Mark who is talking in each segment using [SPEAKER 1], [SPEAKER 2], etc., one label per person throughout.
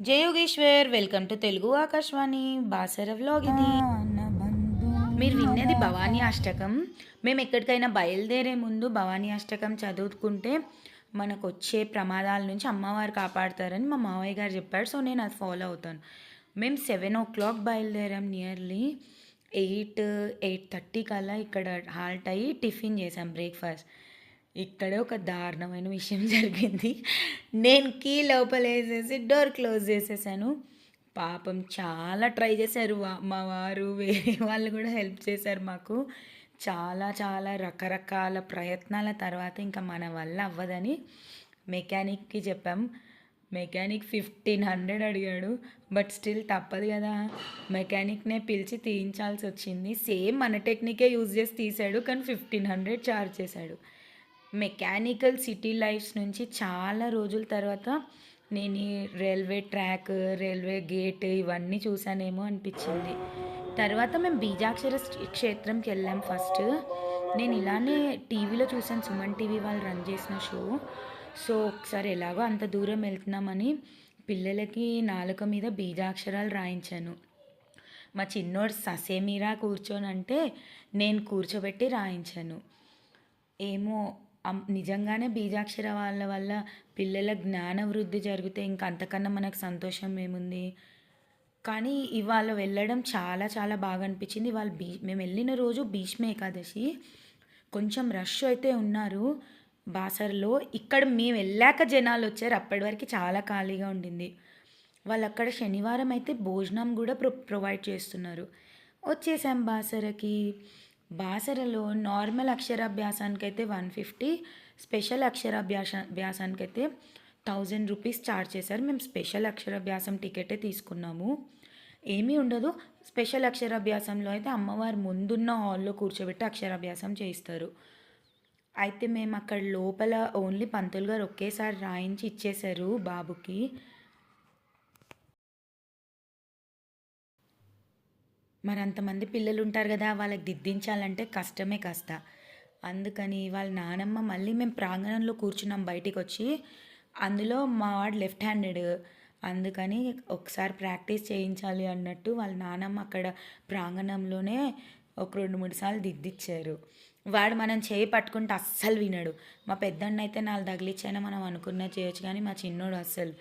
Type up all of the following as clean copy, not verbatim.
[SPEAKER 1] జై Yogeshwar welcome to Telugu Akashvani Basara vlog ఇది. మీరు విన్నది భవానీ అష్టకం. మేము ఎక్కడికైనా బయలుదేరే ముందు భవానీ అష్టకం చదువుకుంటే మనకు వచ్చే ప్రమాదాల నుంచి అమ్మవారు కాపాడుతారని మా మావయ్య గారు చెప్పాడు. సో నేను అది ఫాలో అవుతాను. మేము 7 o'clock బయలుదేరాం. నియర్లీ 8-8:30 కల్లా ఇక్కడ హాల్ట్ అయ్యి టిఫిన్ చేసాం, బ్రేక్ఫాస్ట్. ఇక్కడే ఒక దారుణమైన విషయం జరిగింది. నేను కీ లోపలేసేసి డోర్ క్లోజ్ చేసేసాను. పాపం చాలా ట్రై చేశారు మా వారు, వేరే వాళ్ళు కూడా హెల్ప్ చేశారు మాకు. చాలా చాలా రకరకాల ప్రయత్నాల తర్వాత ఇంకా మన వల్ల అవ్వదని మెకానిక్కి చెప్పాం. మెకానిక్ 1500 అడిగాడు. బట్ స్టిల్ తప్పదు కదా, మెకానిక్నే పిలిచి తీయించాల్సి వచ్చింది. సేమ్ మన టెక్నికే యూజ్ చేసి తీసాడు, కానీ 1500 ఛార్జ్ చేశాడు. మెకానికల్ సిటీ లైఫ్స్ నుంచి చాలా రోజుల తర్వాత నేను ఈ రైల్వే ట్రాక్, రైల్వే గేట్ ఇవన్నీ చూసానేమో అనిపించింది. తర్వాత మేము బీజాక్షర క్షేత్రంకి వెళ్ళాం. ఫస్ట్ నేను ఇలానే టీవీలో చూసాను, సుమన్ టీవీ వాళ్ళు రన్ చేసిన షో. సో ఒకసారి ఎలాగో అంత దూరం వెళ్తున్నామని పిల్లలకి నాలుక మీద బీజాక్షరాలు రాయించాను. మా చిన్నోడు ససేమిరా కూర్చోనంటే నేను కూర్చోబెట్టి రాయించాను. ఏమో నిజంగానే బీజాక్షర వాళ్ళ వల్ల పిల్లల జ్ఞాన వృద్ధి జరిగితే ఇంక అంతకన్నా మనకు సంతోషం ఏముంది. కానీ ఇవాళ వెళ్ళడం చాలా చాలా బాగా అనిపించింది. వాళ్ళు మేము వెళ్ళిన రోజు భీష్మ ఏకాదశి. కొంచెం రష్ అయితే ఉన్నారు బాసర్లో. ఇక్కడ మేము వెళ్ళాక జనాలు వచ్చారు, అప్పటి వరకు చాలా ఖాళీగా ఉండింది. వాళ్ళు అక్కడ శనివారం అయితే భోజనం కూడా ప్రొవైడ్ చేస్తున్నారు. వచ్చేసాం బాసరకి. బాసరలో నార్మల్ అక్షరాభ్యాసానికి అయితే 150, స్పెషల్ అక్షరాభ్యాసానికి అయితే 1000 రూపీస్ ఛార్జ్ చేశారు. మేము స్పెషల్ అక్షరాభ్యాసం టికెటే తీసుకున్నాము. ఏమీ ఉండదు. స్పెషల్ అక్షరాభ్యాసంలో అయితే అమ్మవారు ముందున్న హాల్లో కూర్చోబెట్టి అక్షరాభ్యాసం చేయిస్తారు. అయితే మేము అక్కడ లోపల ఓన్లీ పంతులు గారు ఒకేసారి రాయించి ఇచ్చేశారు బాబుకి. మరి అంతమంది పిల్లలు ఉంటారు కదా, వాళ్ళకి దిద్దించాలంటే కష్టమే కాస్త. అందుకని వాళ్ళ నానమ్మ మళ్ళీ మేము ప్రాంగణంలో కూర్చున్నాం బయటికి వచ్చి. అందులో మా వాడు లెఫ్ట్ హ్యాండెడ్, అందుకని ఒకసారి ప్రాక్టీస్ చేయించాలి అన్నట్టు వాళ్ళ నానమ్మ అక్కడ ప్రాంగణంలోనే ఒక 2-3 సార్లు దిద్దిచ్చారు. వాడు మనం చేయి పట్టుకుంటే అస్సలు వినడు. మా పెద్దన్న అయితే 4 తగిలిచ్చైనా మనం అనుకున్నది చేయొచ్చు, కానీ మా చిన్నోడు అస్సలు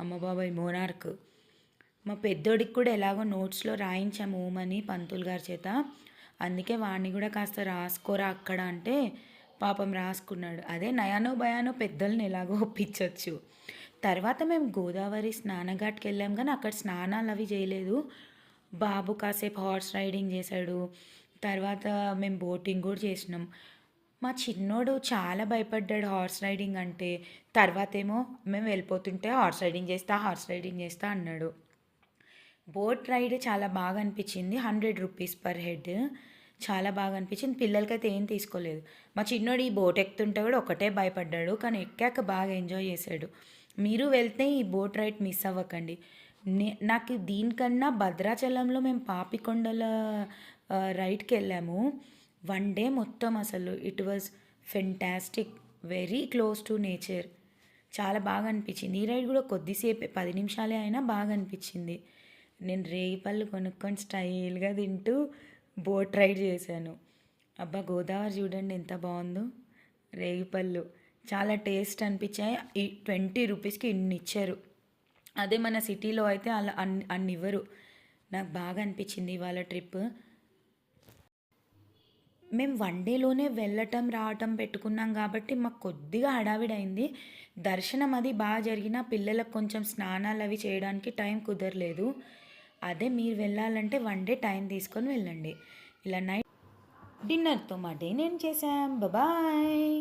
[SPEAKER 1] అమ్మ బాబాయ్ మోనార్క్. మా పెద్దోడికి కూడా ఎలాగో నోట్స్లో రాయించాము ఓమని పంతులు గారి చేత. అందుకే వాడిని కూడా కాస్త రాసుకోరా అక్కడ అంటే పాపం రాసుకున్నాడు. అదే నయానో భయానో పెద్దల్ని ఎలాగో ఒప్పించవచ్చు. తర్వాత మేము గోదావరి స్నానఘాట్కి వెళ్ళాం, కానీ అక్కడ స్నానాలు అవి చేయలేదు. బాబు కాసేపు హార్స్ రైడింగ్ చేశాడు. తర్వాత మేము బోటింగ్ కూడా చేసినాం. మా చిన్నోడు చాలా భయపడ్డాడు హార్స్ రైడింగ్ అంటే. తర్వాత ఏమో మేము వెళ్ళిపోతుంటే హార్స్ రైడింగ్ చేస్తా అన్నాడు. బోట్ రైడ్ చాలా బాగా అనిపించింది. 100 రూపీస్ పర్ హెడ్. చాలా బాగా అనిపించింది. పిల్లలకైతే ఏం తీసుకోలేదు. మా చిన్నోడు ఈ బోట్ ఎక్కుతుంటే కూడా ఒకటే భయపడ్డాడు, కానీ ఎక్కాక బాగా ఎంజాయ్ చేశాడు. మీరు వెళ్తే ఈ బోట్ రైడ్ మిస్ అవ్వకండి. నాకు దీనికన్నా భద్రాచలంలో మేము పాపికొండల రైడ్కి వెళ్ళాము. 1 డే మొత్తం అసలు it was fantastic, very close to nature. చాలా బాగా అనిపించింది. ఈ రైడ్ కూడా కొద్దిసేపే, 10 నిమిషాలే అయినా బాగా అనిపించింది. నేను రేగిపళ్ళు కొనుక్కొని స్టైల్గా తింటూ బోట్ రైడ్ చేశాను. అబ్బా గోదావరి చూడండి ఎంత బాగుందో. రేగిపళ్ళు చాలా టేస్ట్ అనిపించాయి. ఈ 20 రూపీస్కి ఇన్ని ఇచ్చారు. అదే మన సిటీలో అయితే అలా అన్ని ఇవ్వరు. నాకు బాగా అనిపించింది ఇవాళ ట్రిప్. మేము 1 డేలోనే వెళ్ళటం రావటం పెట్టుకున్నాం కాబట్టి మాకు కొద్దిగా హడావిడైంది. దర్శనం అది బాగా జరిగినా పిల్లలకు కొంచెం స్నానాలు అవి చేయడానికి టైం కుదరలేదు. అదే మీరు వెళ్ళాలంటే 1 డే టైం తీసుకొని వెళ్ళండి. ఇలా నైట్ డిన్నర్తో మా డే నేను చేశాం. బాయ్.